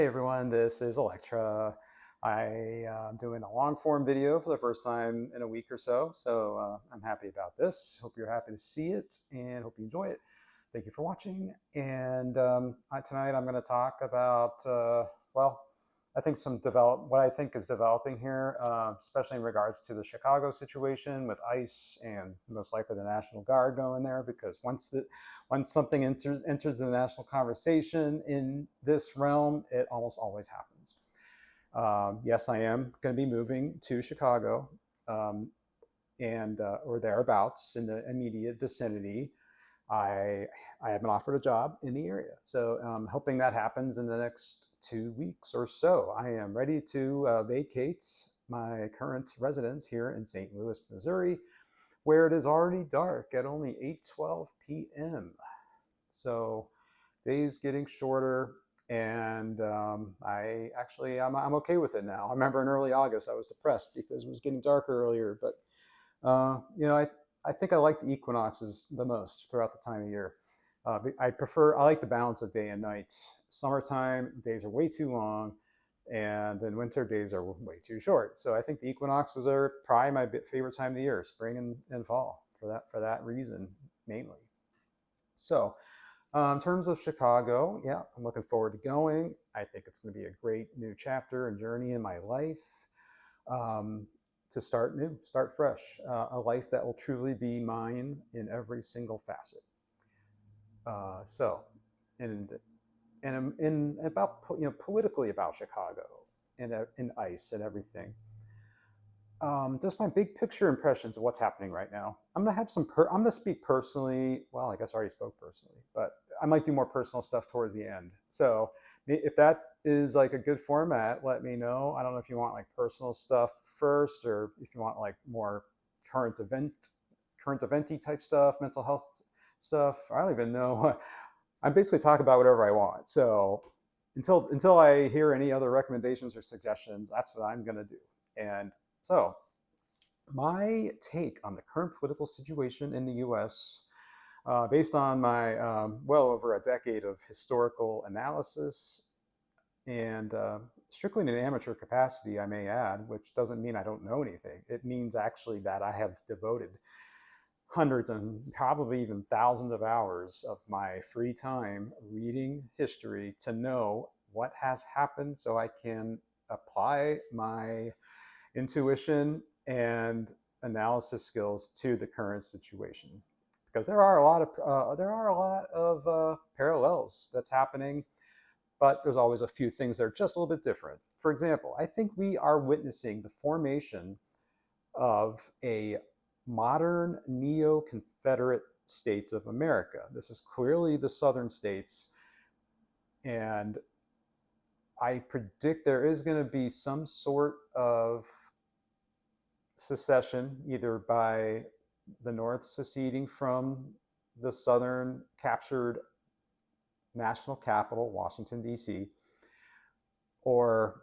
Hey everyone, this is Electra. I am doing a long form video for the first time in a week or so, I'm happy about this. Hope you're happy to see it and hope you enjoy it. Thank you for watching. And tonight I'm going to talk about, well, I think what I think is developing here, especially in regards to the Chicago situation with ICE and most likely the National Guard going there, because once something enters the national conversation in this realm, it almost always happens. Yes, I am going to be moving to Chicago um, and or thereabouts in the immediate vicinity. I I have been offered a job in the area, so I'm hoping that happens in the next 2 weeks or so. I am ready to vacate my current residence here in St. Louis, Missouri, where it is already dark at only 8:12 p.m. So days getting shorter, and I'm okay with it now. I remember in early August I was depressed because it was getting darker earlier, but I think I like the equinoxes the most throughout the time of year. I like the balance of day and night. Summertime days are way too long, and then winter days are way too short. So I think the equinoxes are probably my favorite time of the year, spring and fall, for that reason mainly. So in terms of Chicago, yeah, I'm looking forward to going. I think it's going to be a great new chapter and journey in my life, um, to start new, start fresh, a life that will truly be mine in every single facet. So, and in about politically about Chicago and in ICE and everything. Just my big picture impressions of what's happening right now. I'm gonna speak personally. Well, I guess I already spoke personally, but I might do more personal stuff towards the end. So if that is like a good format, let me know. I don't know if you want like personal stuff first, or if you want like more current event, current eventy type stuff, mental health stuff. I don't even know. I'm basically talking about whatever I want. So until I hear any other recommendations or suggestions, that's what I'm gonna do. And so, my take on the current political situation in the US, based on my well over a decade of historical analysis and strictly in an amateur capacity, I may add, which doesn't mean I don't know anything. It means actually that I have devoted hundreds and probably even thousands of hours of my free time reading history to know what has happened so I can apply my intuition and analysis skills to the current situation, because there are a lot of parallels that's happening, but there's always a few things that are just a little bit different. For example, I think we are witnessing the formation of a modern neo-Confederate states of America. This is clearly the southern states, and I predict there is going to be some sort of secession, either by the North seceding from the Southern captured national capital, Washington, D.C., or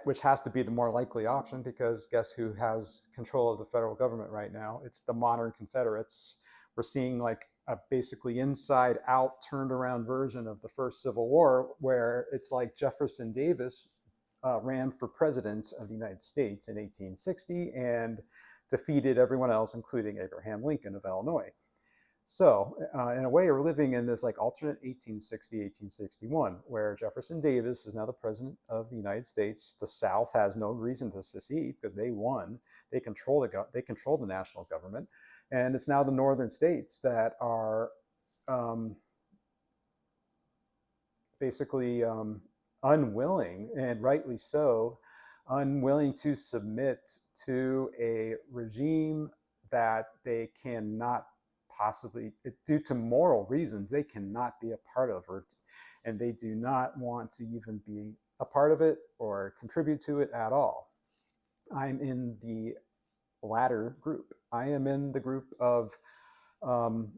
which has to be the more likely option, because guess who has control of the federal government right now? It's the modern Confederates. We're seeing like a basically inside out turned around version of the first Civil War, where it's like Jefferson Davis ran for president of the United States in 1860 and defeated everyone else, including Abraham Lincoln of Illinois. So, in a way, we're living in this like alternate 1860, 1861, where Jefferson Davis is now the president of the United States. The South has no reason to secede because they won. They control the national government, and it's now the northern states that are um, basically unwilling, and rightly so, unwilling to submit to a regime that they cannot possibly, due to moral reasons, they cannot be a part of, and they do not want to even be a part of it or contribute to it at all. I'm in the latter group. I am in the group of um,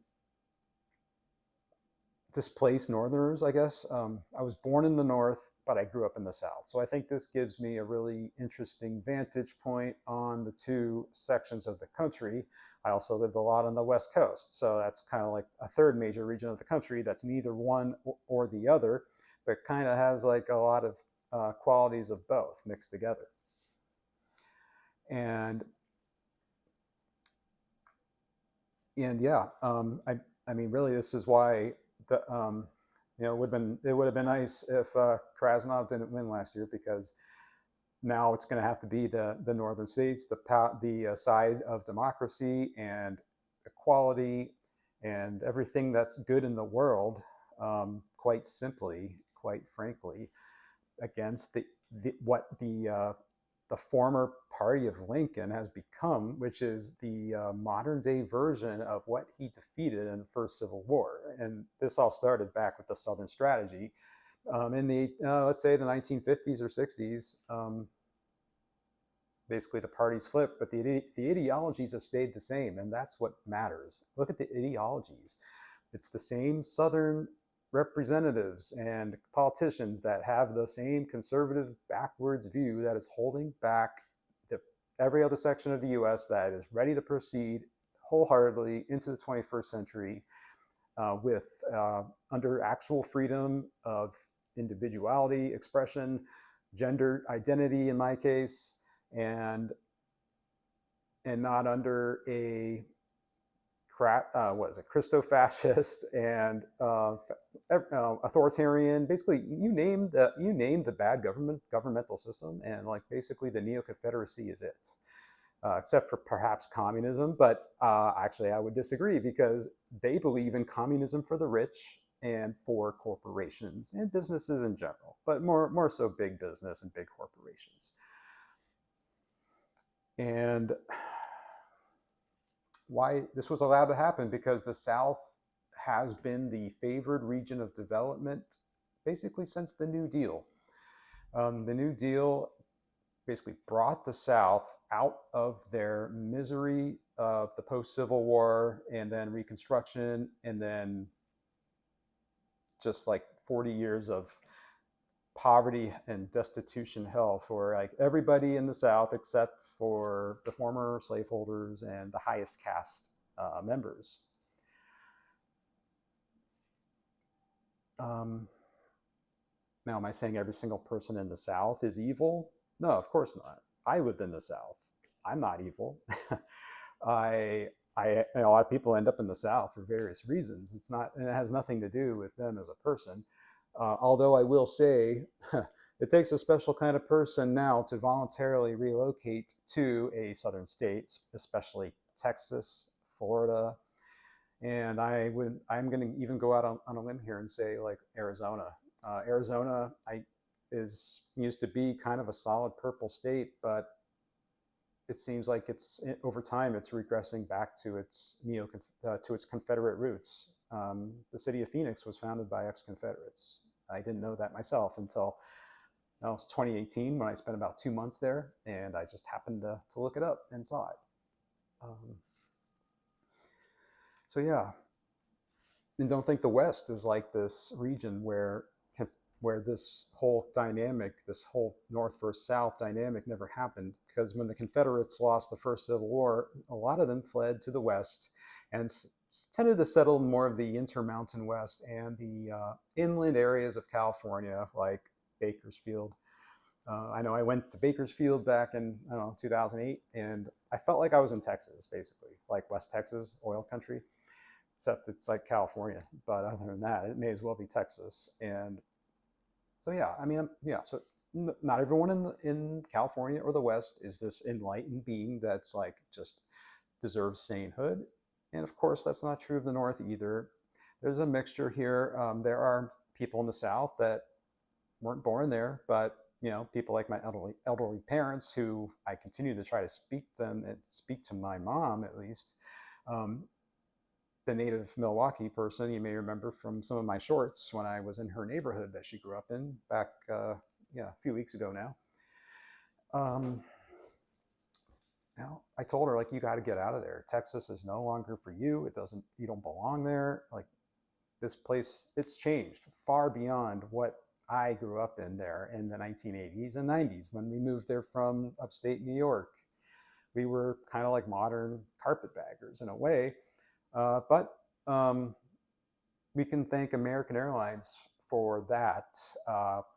displaced Northerners, I guess. I was born in the North, but I grew up in the South. So I think this gives me a really interesting vantage point on the two sections of the country. I also lived a lot on the West Coast. So that's kind of like a third major region of the country that's neither one or the other. but kind of has like a lot of qualities of both mixed together. And yeah, I mean, really, this is why the it would have been nice if Krasnov didn't win last year, because now it's going to have to be the northern states, the side of democracy and equality and everything that's good in the world, quite simply, quite frankly, against what the former party of Lincoln has become, which is the modern day version of what he defeated in the First Civil War. And this all started back with the Southern strategy in the, let's say, the 1950s or 60s. Basically, the parties flipped, but the ideologies have stayed the same, and that's what matters. Look at the ideologies. It's the same Southern representatives and politicians that have the same conservative backwards view that is holding back every other section of the US that is ready to proceed wholeheartedly into the 21st century with under actual freedom of individuality, expression, gender identity in my case, and not under a what is it, Christo-fascist and authoritarian. Basically, you name the bad governmental system, and like basically the Neo-Confederacy is it, except for perhaps communism. But actually, I would disagree, because they believe in communism for the rich and for corporations and businesses in general, but more so big business and big corporations. And why this was allowed to happen, because the South has been the favored region of development basically since the New Deal. The New Deal basically brought the South out of their misery of the post-Civil War and then Reconstruction, and then just like 40 years of poverty and destitution hell for like everybody in the South except for the former slaveholders and the highest caste members. Now, am I saying every single person in the South is evil? No, of course not. I lived in the South. I'm not evil. A lot of people end up in the South for various reasons. It's not, and it has nothing to do with them as a person. Although I will say, it takes a special kind of person now to voluntarily relocate to a southern state, especially Texas, Florida, and I'm going to even go out on a limb here and say like Arizona. Arizona used to be kind of a solid purple state, but it seems like over time it's regressing back to its Confederate roots. The city of Phoenix was founded by ex-Confederates. I didn't know that myself until it was 2018 when I spent about 2 months there, and I just happened to look it up and saw it. So yeah, and don't think the West is like this region where this whole dynamic, this whole North versus South dynamic never happened, because when the Confederates lost the First Civil War, a lot of them fled to the West and tended to settle more of the Intermountain West and the inland areas of California, like Bakersfield. I know I went to Bakersfield back in 2008, and I felt like I was in Texas, basically, like West Texas, oil country, except it's like California. But other than that, it may as well be Texas. And so yeah, I mean, yeah. So not everyone in California or the West is this enlightened being that's like just deserves sainthood. And of course, that's not true of the North either. There's a mixture here. There are people in the South that weren't born there, but people like my elderly parents, who I continue to try to speak to them and speak to my mom at least. The native Milwaukee person, you may remember from some of my shorts when I was in her neighborhood that she grew up in back, a few weeks ago now. Now I told her, like, you got to get out of there. Texas is no longer for you. You don't belong there. Like, this place, it's changed far beyond what I grew up in there in the 1980s and 90s when we moved there from upstate New York. We were kind of like modern carpetbaggers in a way. But we can thank American Airlines for that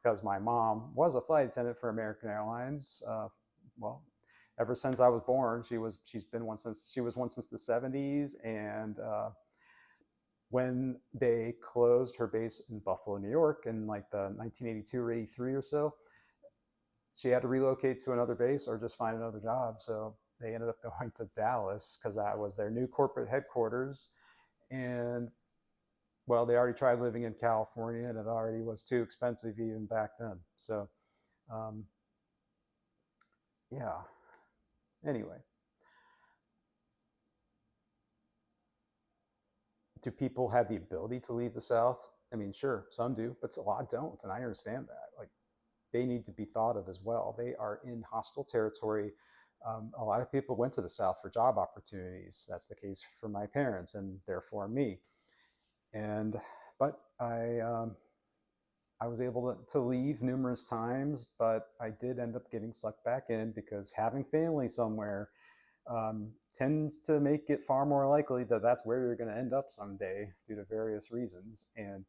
because my mom was a flight attendant for American Airlines. Well, ever since I was born, she's been one since she was one since the 70s, and when they closed her base in Buffalo, New York, in like the 1982 or 83 or so, she had to relocate to another base or just find another job. So they ended up going to Dallas because that was their new corporate headquarters. And well, they already tried living in California, and it already was too expensive even back then. So, um, yeah. Anyway, do people have the ability to leave the South? I mean, sure, some do, but a lot don't, and I understand that. Like, they need to be thought of as well. They are in hostile territory. A lot of people went to the South for job opportunities. That's the case for my parents, and therefore me. And but I was able to leave numerous times, but I did end up getting sucked back in because having family somewhere tends to make it far more likely that that's where you're going to end up someday due to various reasons. And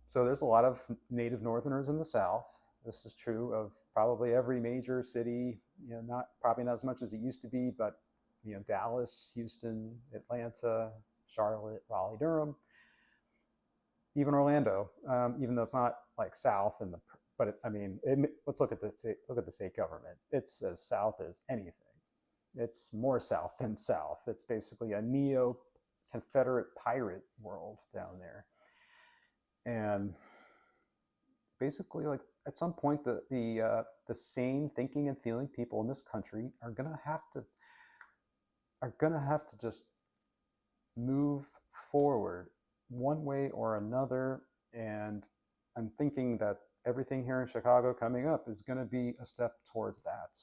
so there's a lot of native Northerners in the South. This is true of probably every major city. You know, probably not as much as it used to be, but you know, Dallas, Houston, Atlanta, Charlotte, Raleigh, Durham, even Orlando. Even though it's not like South in the, but I mean, let's look at the state. Look at the state government. It's as South as anything. It's more South than South. It's basically a Neo-Confederate pirate world down there. And basically, like at some point, the sane thinking and feeling people in this country are gonna have to just move forward one way or another. And I'm thinking that everything here in Chicago coming up is going to be a step towards that.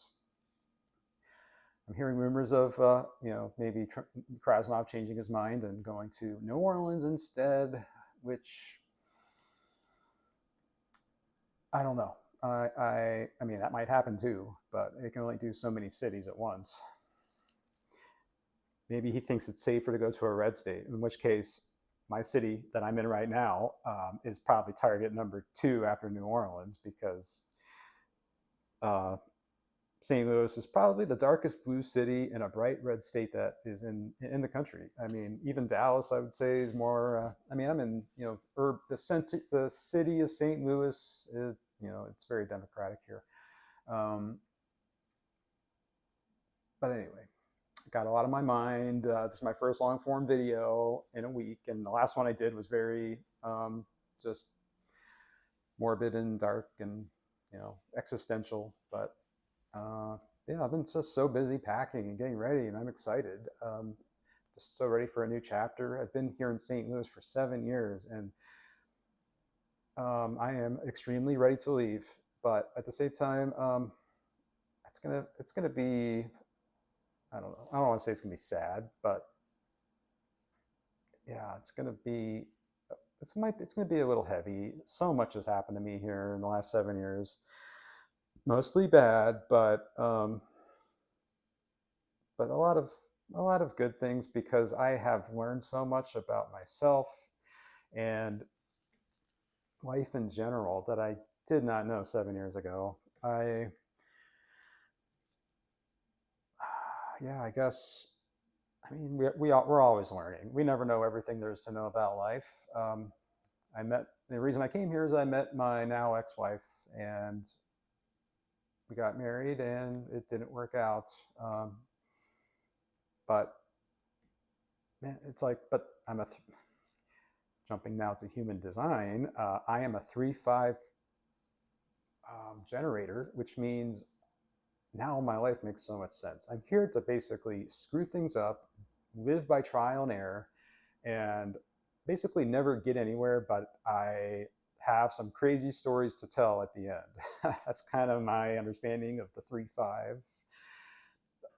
I'm hearing rumors of, you know, maybe Krasnov changing his mind and going to New Orleans instead, which I don't know. I mean, that might happen too, but it can only do so many cities at once. Maybe he thinks it's safer to go to a red state, in which case my city that I'm in right now is probably target number 2 after New Orleans, because St. Louis is probably the darkest blue city in a bright red state that is in the country. I mean, even Dallas, I would say, is more. I mean, I'm in, you know, the city of St. Louis is, you know, it's very democratic here. But anyway, got a lot on my mind. This is my first long form video in a week, and the last one I did was very just morbid and dark and, you know, existential. But yeah, I've been just so busy packing and getting ready, and I'm excited. Just so ready for a new chapter. I've been here in St. Louis for 7 years, and I am extremely ready to leave. But at the same time, it's gonna be, I don't know. I don't want to say it's gonna be sad, but yeah, it's gonna be it's gonna be a little heavy. So much has happened to me here in the last 7 years, mostly bad, but a lot of good things, because I have learned so much about myself and life in general that I did not know 7 years ago. Yeah, I guess. I mean, we're always learning. We never know everything there is to know about life. The reason I came here is I met my now ex-wife, and we got married, and it didn't work out. But man, it's like, but jumping now to human design. I am a 3-5 generator, which means now my life makes so much sense. I'm here to basically screw things up, live by trial and error, and basically never get anywhere, but I have some crazy stories to tell at the end. That's kind of my understanding of the 3-5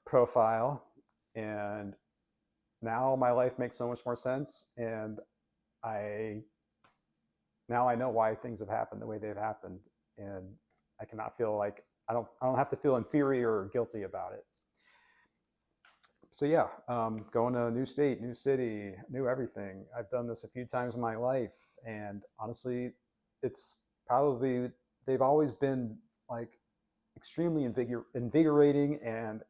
profile. And now my life makes so much more sense, and now I know why things have happened the way they've happened, and I cannot feel like I don't have to feel inferior or guilty about it. So yeah, going to a new state, new city, new everything. I've done this a few times in my life, and honestly, it's probably they've always been like extremely invigorating, and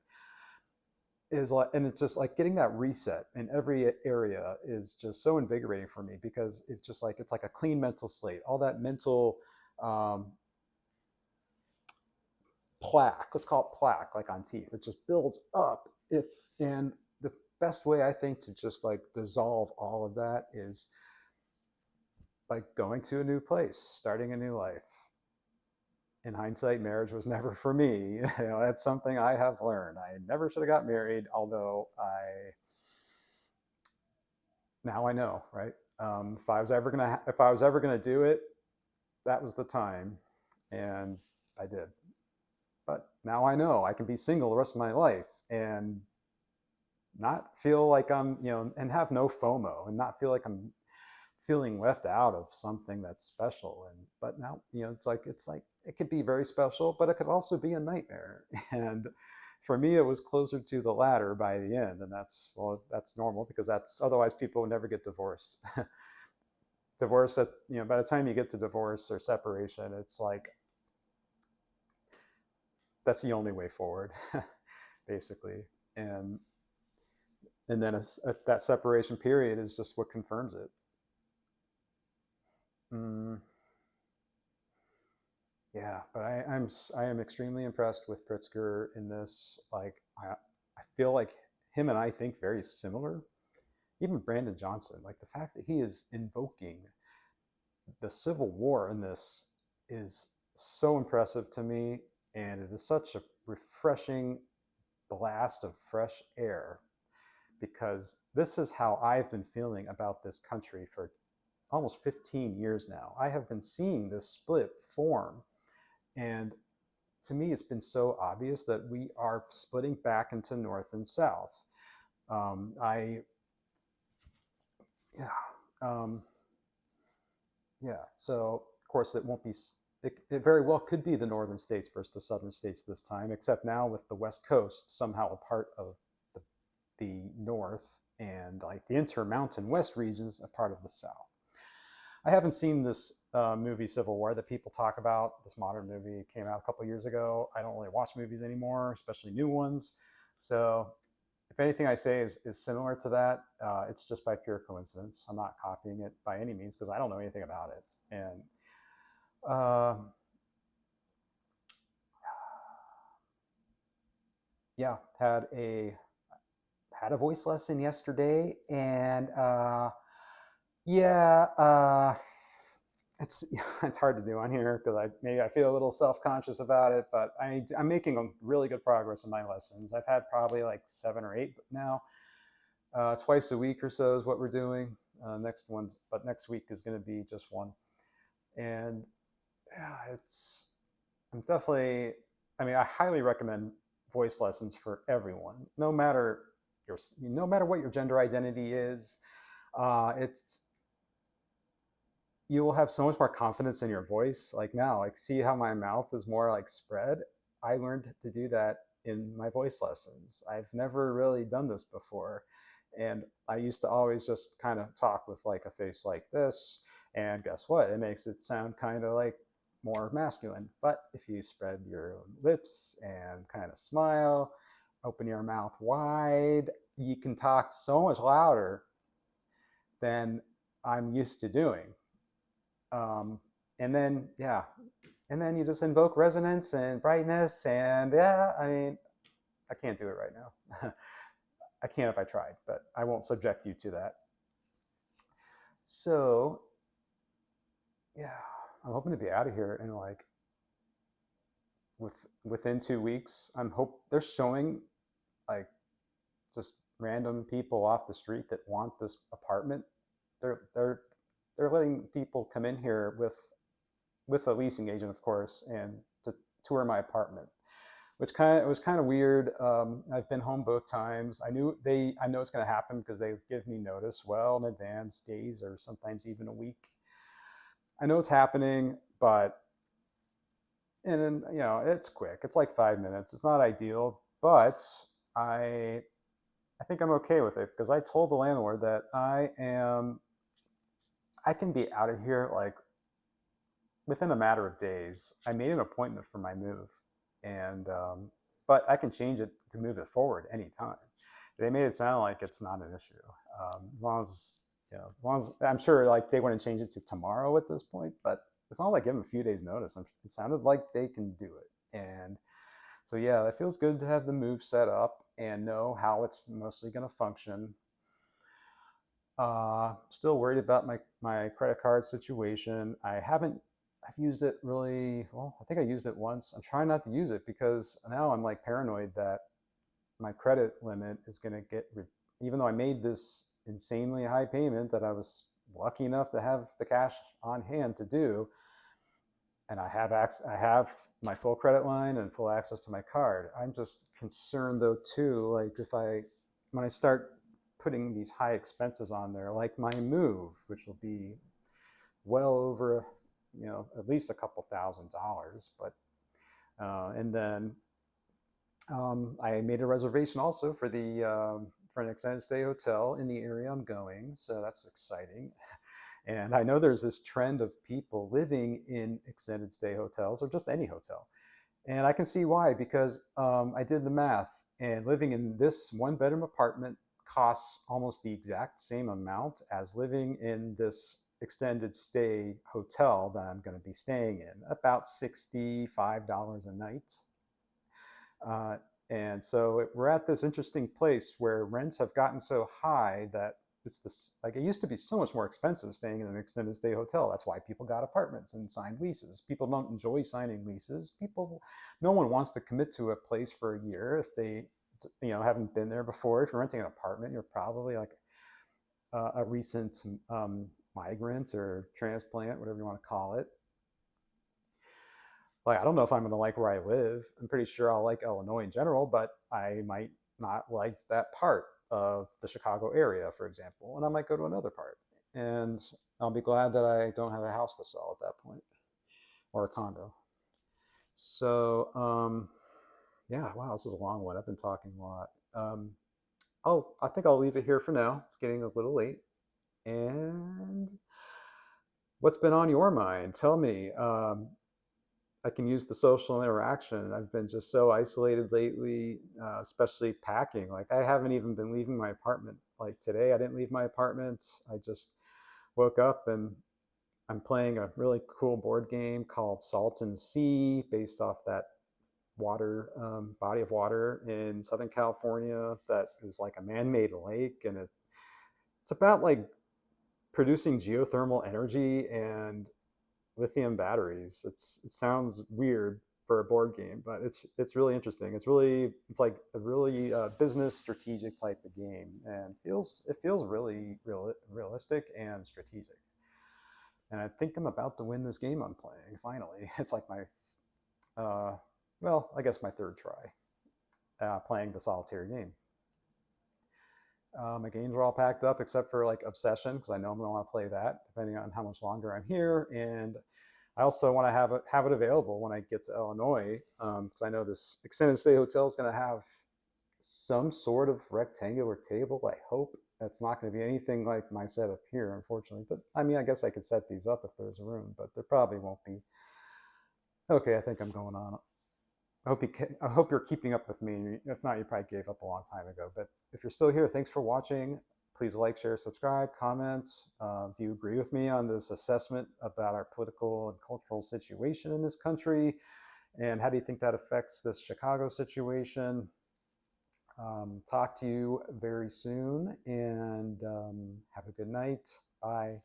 is like, and it's just like getting that reset in every area is just so invigorating for me because it's just like it's like a clean mental slate. All that mental um, plaque, let's call it plaque, like on teeth, it just builds up. If and the best way I think to just like dissolve all of that is like going to a new place, starting a new life. In hindsight, marriage was never for me. That's something I have learned. I never should have got married, although I now I know, right? If I was ever gonna do it, that was the time, and I did. But now I know I can be single the rest of my life and not feel like I'm, and have no FOMO and not feel like I'm feeling left out of something that's special. And but now, it's like it could be very special, but it could also be a nightmare. And for me, it was closer to the latter by the end, and that's normal because that's otherwise people would never get divorced. Divorce at by the time you get to divorce or separation, it's like that's the only way forward, basically. And and then that separation period is just what confirms it. Mm, yeah, but I am extremely impressed with Pritzker in this. Like I feel like him and I think very similar. Even Brandon Johnson, like the fact that he is invoking the Civil War in this is so impressive to me, and it is such a refreshing blast of fresh air because this is how I've been feeling about this country for almost 15 years now. I have been seeing this split form, and to me, it's been so obvious that we are splitting back into North and South. I Yeah, um, yeah. So of course, it won't be. It very well could be the northern states versus the southern states this time, except now with the West Coast somehow a part of the, the North, and like the Intermountain West regions a part of the South. I haven't seen this movie Civil War that people talk about. This modern movie came out a couple years ago. I don't really watch movies anymore, especially new ones. So if anything I say is similar to that, it's just by pure coincidence. I'm not copying it by any means because I don't know anything about it. And uh, yeah, had a voice lesson yesterday, and yeah, it's it's hard to do on here because I feel a little self conscious about it, but I'm making a really good progress in my lessons. I've had probably like 7 or 8 now. Twice a week or so is what we're doing. Next week is going to be just one, and yeah, I'm definitely. I mean, I highly recommend voice lessons for everyone, no matter what your gender identity is. It's You will have so much more confidence in your voice. Like now, like see how my mouth is more like spread. I learned to do that in my voice lessons. I've never really done this before. And I used to always just kind of talk with like a face like this. And guess what? It makes it sound kind of like more masculine. But if you spread your lips and kind of smile, open your mouth wide, you can talk so much louder than I'm used to doing. um, and then yeah, and then you just invoke resonance and brightness, and yeah, I mean, I can't do it right now. I can if I tried, but I won't subject you to that. So yeah, I'm hoping to be out of here in like within 2 weeks. I'm hope they're showing like just random people off the street that want this apartment. They're letting people come in here with a leasing agent, of course, and to tour my apartment, which kind of it was kind of weird. I've been home both times. I know it's going to happen because they give me notice well in advance, days or sometimes even a week. I know it's happening, but and then it's quick. It's like 5 minutes. It's not ideal, but I I think I'm okay with it because I told the landlord that I can be out of here like within a matter of days. I made an appointment for my move, and but I can change it to move it forward anytime. They made it sound like it's not an issue, as long as as long as I'm sure like they want to change it to tomorrow at this point, but it's not like give them a few days notice. It sounded like they can do it, and so yeah, it feels good to have the move set up and know how it's mostly going to function. Still worried about my credit card situation. I've used it really, well, I think I used it once. I'm trying not to use it because now I'm like paranoid that my credit limit is going to even though I made this insanely high payment that I was lucky enough to have the cash on hand to do, and I have my full credit line and full access to my card. I'm just concerned though too, like when I start putting these high expenses on there, like my move, which will be well over, at least a couple $1,000s, but and then I made a reservation also for an extended stay hotel in the area I'm going, so that's exciting. And I know there's this trend of people living in extended stay hotels or just any hotel. And I can see why, because I did the math, and living in this one bedroom apartment costs almost the exact same amount as living in this extended stay hotel that I'm going to be staying in, about $65 a night. Uh, and so we're at this interesting place where rents have gotten so high that it's this, like, it used to be so much more expensive staying in an extended stay hotel. That's why people got apartments and signed leases. People don't enjoy signing leases. No one wants to commit to a place for a year if they, haven't been there before. If you're renting an apartment, you're probably like a recent migrant or transplant, whatever you want to call it. Like, I don't know if I'm going to like where I live. I'm pretty sure I'll like Illinois in general, but I might not like that part of the Chicago area, for example, and I might go to another part. And I'll be glad that I don't have a house to sell at that point, or a condo. So, yeah, wow, this is a long one. I've been talking a lot. I think I'll leave it here for now. It's getting a little late. And what's been on your mind? Tell me. I can use the social interaction. I've been just so isolated lately, especially packing. Like, I haven't even been leaving my apartment. Like today, I didn't leave my apartment. I just woke up and I'm playing a really cool board game called Salton Sea, based off that body of water in Southern California that is like a man-made lake, and it's about like producing geothermal energy and lithium batteries. It sounds weird for a board game, but it's really interesting. It's like a really business strategic type of game, and it feels really realistic and strategic. And I think I'm about to win this game I'm playing. Finally, it's like my well, I guess my third try playing the solitaire game. My games are all packed up except for like Obsession, because I know I'm going to want to play that depending on how much longer I'm here. And I also want to have it available when I get to Illinois, because I know this extended stay hotel is going to have some sort of rectangular table. I hope that's not going to be anything like my setup here, unfortunately. But I mean, I guess I could set these up if there's a room, but there probably won't be. Okay, I think I'm going on. I hope you're keeping up with me. If not, you probably gave up a long time ago. But if you're still here, thanks for watching. Please like, share, subscribe, comment. Do you agree with me on this assessment about our political and cultural situation in this country? And how do you think that affects this Chicago situation? Talk to you very soon, and have a good night. Bye.